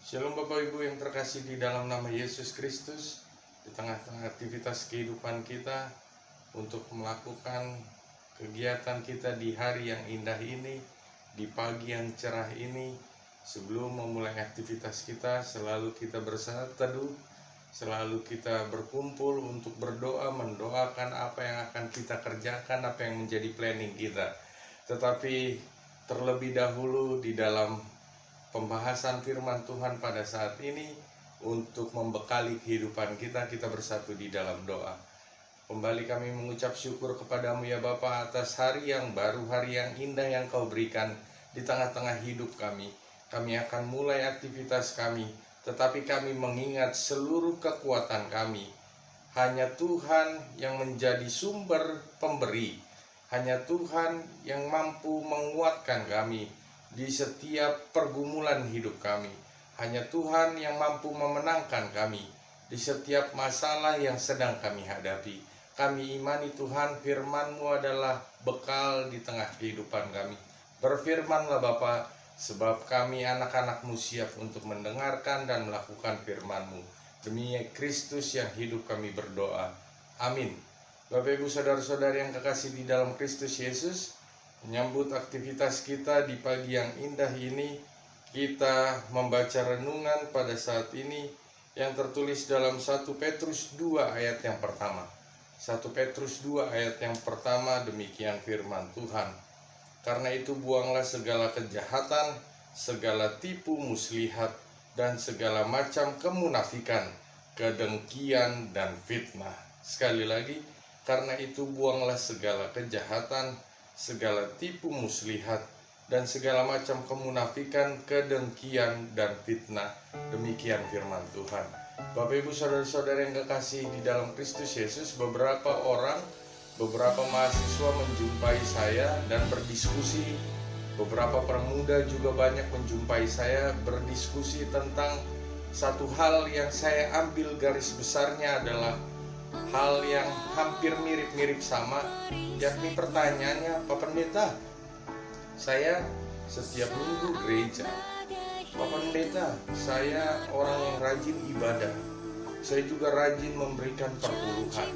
Shalom Bapak Ibu yang terkasih di dalam nama Yesus Kristus. Di tengah-tengah aktivitas kehidupan kita untuk melakukan kegiatan kita di hari yang indah ini, di pagi yang cerah ini, sebelum memulai aktivitas kita, selalu kita bersaat teduh, selalu kita berkumpul untuk berdoa, mendoakan apa yang akan kita kerjakan, apa yang menjadi planning kita. Tetapi terlebih dahulu di dalam pembahasan firman Tuhan pada saat ini, untuk membekali kehidupan kita, kita bersatu di dalam doa. Kembali kami mengucap syukur kepadamu ya Bapa atas hari yang baru, hari yang indah yang Kau berikan di tengah-tengah hidup kami. Kami akan mulai aktivitas kami, tetapi kami mengingat seluruh kekuatan kami. Hanya Tuhan yang menjadi sumber pemberi. Hanya Tuhan yang mampu menguatkan kami di setiap pergumulan hidup kami. Hanya Tuhan yang mampu memenangkan kami di setiap masalah yang sedang kami hadapi. Kami imani Tuhan, firman-Mu adalah bekal di tengah kehidupan kami. Berfirmanlah Bapa, sebab kami anak-anak-Mu siap untuk mendengarkan dan melakukan firman-Mu. Demi Kristus yang hidup kami berdoa. Amin. Bapak Ibu saudara-saudari yang kekasih di dalam Kristus Yesus, menyambut aktivitas kita di pagi yang indah ini, kita membaca renungan pada saat ini yang tertulis dalam 1 Petrus 2 ayat yang pertama. 1 Petrus 2 ayat yang pertama, demikian firman Tuhan. Karena itu buanglah segala kejahatan, segala tipu muslihat, dan segala macam kemunafikan, kedengkian, dan fitnah. Sekali lagi, karena itu buanglah segala kejahatan, segala tipu muslihat, dan segala macam kemunafikan, kedengkian, dan fitnah. Demikian firman Tuhan. Bapak Ibu saudara-saudara yang kekasih di dalam Kristus Yesus, beberapa mahasiswa menjumpai saya dan berdiskusi. Beberapa pemuda juga banyak menjumpai saya berdiskusi tentang satu hal yang saya ambil garis besarnya adalah hal yang hampir mirip-mirip sama, yakni pertanyaannya, Pak Pendeta, saya setiap minggu gereja. Pak Pendeta, saya orang yang rajin ibadah. Saya juga rajin memberikan perpuluhan.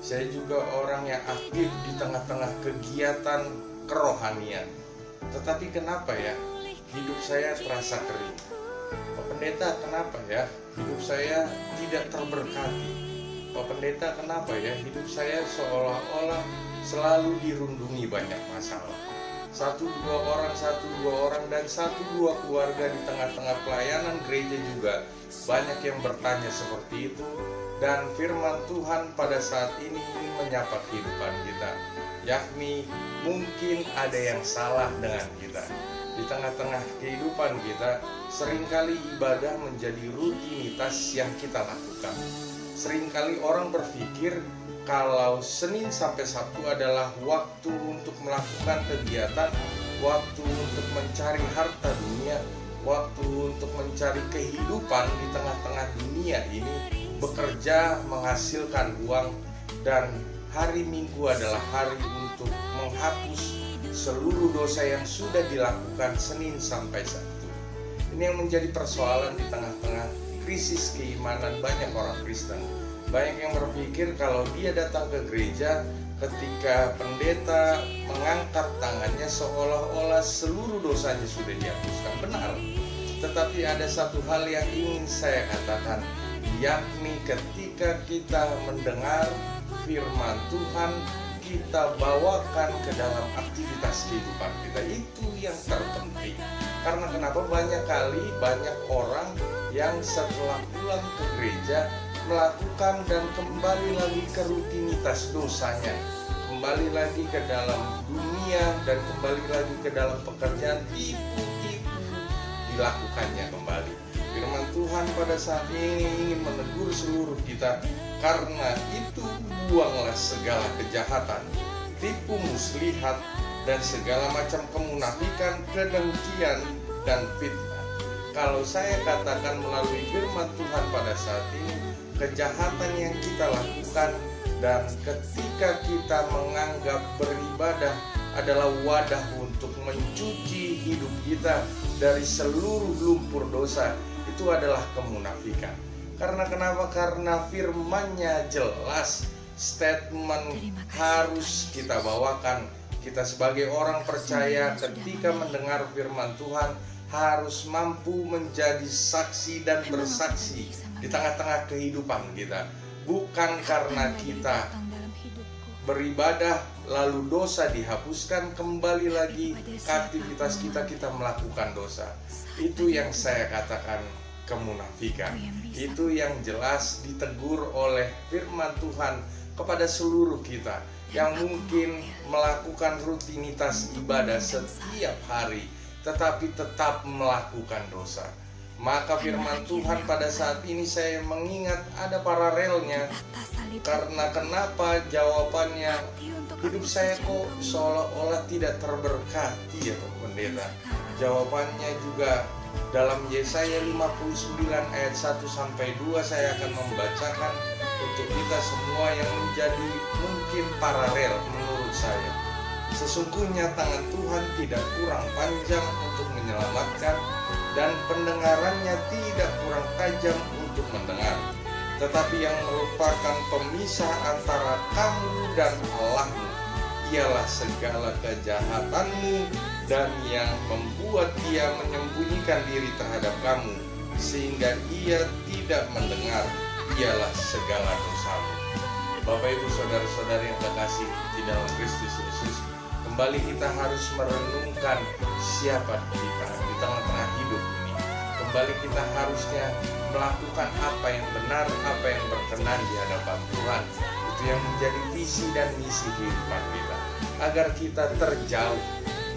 Saya juga orang yang aktif di tengah-tengah kegiatan kerohanian. Tetapi kenapa ya hidup saya terasa kering? Pak Pendeta, kenapa ya hidup saya tidak terberkati? Pak Pendeta, kenapa ya hidup saya seolah-olah selalu dirundungi banyak masalah. Satu dua orang dan satu dua keluarga di tengah-tengah pelayanan gereja juga banyak yang bertanya seperti itu. Dan firman Tuhan pada saat ini ingin menyapa kehidupan kita, yakni mungkin ada yang salah dengan kita. Di tengah-tengah kehidupan kita, seringkali ibadah menjadi rutinitas yang kita lakukan. Seringkali orang berpikir kalau Senin sampai Sabtu adalah waktu untuk melakukan kegiatan, waktu untuk mencari harta dunia, waktu untuk mencari kehidupan di tengah-tengah dunia ini, bekerja menghasilkan uang, dan hari Minggu adalah hari untuk menghapus seluruh dosa yang sudah dilakukan Senin sampai Sabtu. Ini yang menjadi persoalan di tengah-tengah krisis keimanan banyak orang Kristen. Banyak yang berpikir kalau dia datang ke gereja, ketika pendeta mengangkat tangannya seolah-olah seluruh dosanya sudah dihapuskan. Benar. Tetapi ada satu hal yang ingin saya katakan, yakni ketika kita mendengar firman Tuhan, kita bawakan ke dalam aktivitas kehidupan kita. Itu yang terpenting. Karena kenapa banyak orang yang setelah pulang ke gereja melakukan dan kembali lagi ke rutinitas dosanya, kembali lagi ke dalam dunia, dan kembali lagi ke dalam pekerjaan tipu-tipu dilakukannya kembali. Firman Tuhan pada saat ini ingin menegur seluruh kita. Karena itu buanglah segala kejahatan, tipu muslihat, dan segala macam kemunafikan, kedengkian, dan fitnah. Kalau saya katakan melalui firman Tuhan pada saat ini, kejahatan yang kita lakukan dan ketika kita menganggap beribadah adalah wadah untuk mencuci hidup kita dari seluruh lumpur dosa, itu itu adalah kemunafikan. Karena kenapa? Karena firman-Nya jelas, statement harus kita bawakan. Kita sebagai orang percaya ketika mendengar firman Tuhan harus mampu menjadi saksi dan bersaksi di tengah-tengah kehidupan kita. Bukan karena kita beribadah lalu dosa dihapuskan, kembali lagi ke aktivitas kita melakukan dosa. Itu yang saya katakan kemunafikan. Itu yang jelas ditegur oleh firman Tuhan kepada seluruh kita yang mungkin melakukan rutinitas ibadah setiap hari tetapi tetap melakukan dosa. Maka firman Tuhan pada saat ini saya mengingat ada paralelnya. Karena kenapa? Jawabannya, hidup saya kok seolah-olah tidak terberkati ya pendeta. Jawabannya juga dalam Yesaya 59 ayat 1-2 saya akan membacakan untuk kita semua yang menjadi mungkin paralel menurut saya. Sesungguhnya tangan Tuhan tidak kurang panjang untuk menyelamatkan dan pendengarannya tidak kurang tajam untuk mendengar, tetapi yang merupakan pemisah antara kamu dan Allahmu ialah segala kejahatanmu, dan yang membuat dia menyembunyikan diri terhadap kamu sehingga ia tidak mendengar ialah segala dosamu. Bapak Ibu saudara-saudari yang terkasih di dalam Kristus Yesus, kembali kita harus merenungkan siapa kita di tengah-tengah hidup ini. Kembali kita harusnya melakukan apa yang benar, apa yang berkenan di hadapan Tuhan. Itu yang menjadi visi dan misi kehidupan kita, agar kita terjauh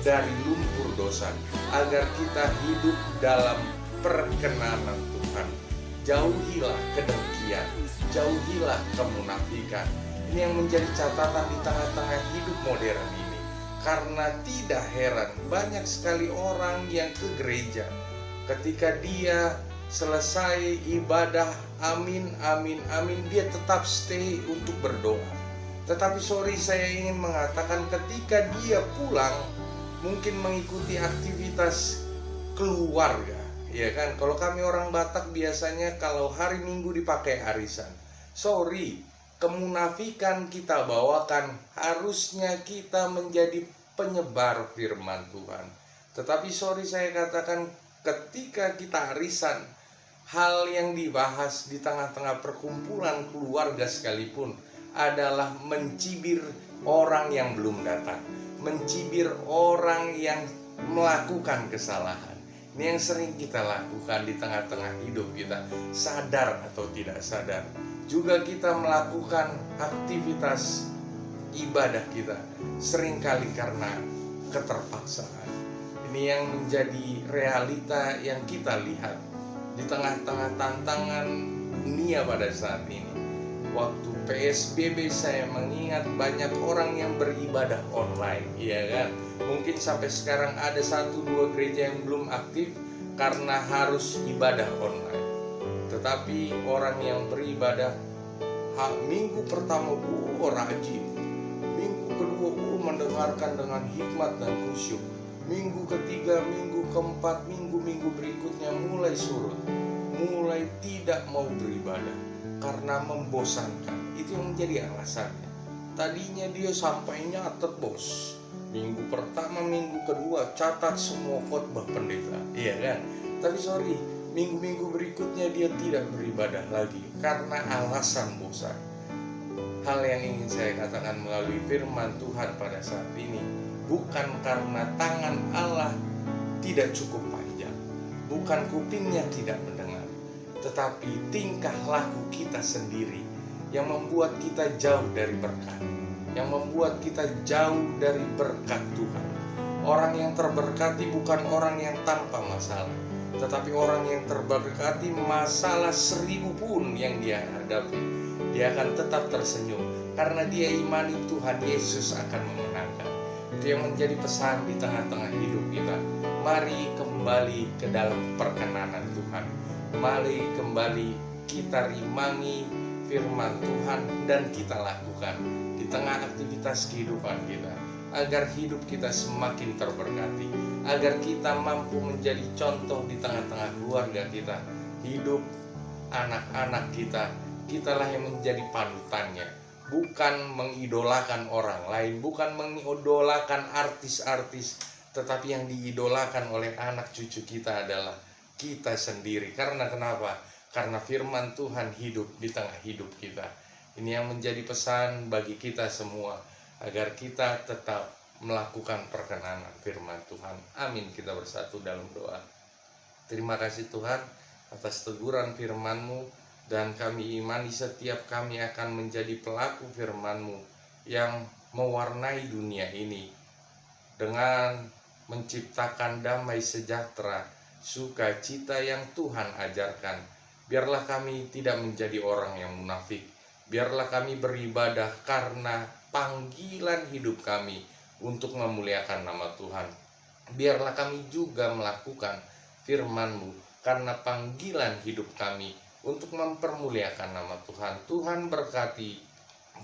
dari lumpur dosa, agar kita hidup dalam perkenanan Tuhan. Jauhilah kedengkian, jauhilah kemunafikan. Ini yang menjadi catatan di tengah-tengah hidup modern ini. Karena tidak heran banyak sekali orang yang ke gereja, ketika dia selesai ibadah, amin, amin, amin, dia tetap stay untuk berdoa. Tetapi saya ingin mengatakan ketika dia pulang, mungkin mengikuti aktivitas keluarga, ya kan? Kalau kami orang Batak biasanya kalau hari Minggu dipakai arisan. Kemunafikan kita bawakan, harusnya kita menjadi penyebar firman Tuhan. Tetapi saya katakan ketika kita arisan, hal yang dibahas di tengah-tengah perkumpulan keluarga sekalipun adalah mencibir orang yang belum datang, mencibir orang yang melakukan kesalahan. Ini yang sering kita lakukan di tengah-tengah hidup kita, sadar atau tidak sadar. Juga kita melakukan aktivitas ibadah kita seringkali karena keterpaksaan. Ini yang menjadi realita yang kita lihat di tengah-tengah tantangan dunia pada saat ini. Waktu PSBB saya mengingat banyak orang yang beribadah online, ya kan? Mungkin sampai sekarang ada 1-2 gereja yang belum aktif karena harus ibadah online. Tetapi orang yang beribadah minggu pertama rajin, minggu kedua mendengarkan dengan hikmat dan khusyuk, minggu ketiga, minggu keempat, minggu berikutnya mulai surut, mulai tidak mau beribadah karena membosankan. Itu yang menjadi alasannya. Tadinya dia sampai nyatet bos, minggu pertama, minggu kedua catat semua khotbah pendeta, iya kan? Tapi minggu-minggu berikutnya dia tidak beribadah lagi karena alasan bosan. Hal yang ingin saya katakan melalui firman Tuhan pada saat ini, bukan karena tangan Allah tidak cukup panjang, bukan kupingnya tidak mendengar, tetapi tingkah laku kita sendiri yang membuat kita jauh dari berkat, yang membuat kita jauh dari berkat Tuhan. Orang yang terberkati bukan orang yang tanpa masalah, tetapi orang yang terberkati masalah 1000 pun yang dia hadapi, dia akan tetap tersenyum karena dia imani Tuhan Yesus akan memenangkan. Itu yang menjadi pesan di tengah-tengah hidup kita. Mari kembali ke dalam perkenanan Tuhan. Mari kembali kita rimangi firman Tuhan dan kita lakukan di tengah aktivitas kehidupan kita, agar hidup kita semakin terberkati, agar kita mampu menjadi contoh di tengah-tengah keluarga kita, hidup anak-anak kita. Kitalah yang menjadi panutannya, bukan mengidolakan orang lain, bukan mengidolakan artis-artis, tetapi yang diidolakan oleh anak cucu kita adalah kita sendiri. Karena kenapa? Karena firman Tuhan hidup di tengah hidup kita. Ini yang menjadi pesan bagi kita semua, agar kita tetap melakukan perkenanan firman Tuhan. Amin. Kita bersatu dalam doa. Terima kasih Tuhan atas teguran firman-Mu, dan kami imani setiap kami akan menjadi pelaku firman-Mu yang mewarnai dunia ini dengan menciptakan damai sejahtera, sukacita yang Tuhan ajarkan. Biarlah kami tidak menjadi orang yang munafik. Biarlah kami beribadah karena panggilan hidup kami untuk memuliakan nama Tuhan. Biarlah kami juga melakukan firman-Mu karena panggilan hidup kami untuk mempermuliakan nama Tuhan. Tuhan berkati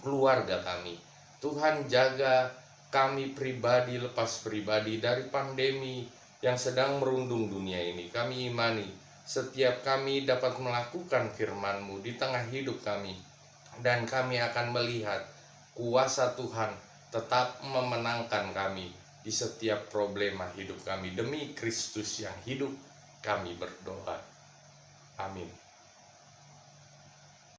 keluarga kami. Tuhan jaga kami pribadi lepas pribadi dari pandemi yang sedang merundung dunia ini. Kami imani setiap kami dapat melakukan firman-Mu di tengah hidup kami, dan kami akan melihat kuasa Tuhan tetap memenangkan kami di setiap problema hidup kami. Demi Kristus yang hidup, kami berdoa. Amin.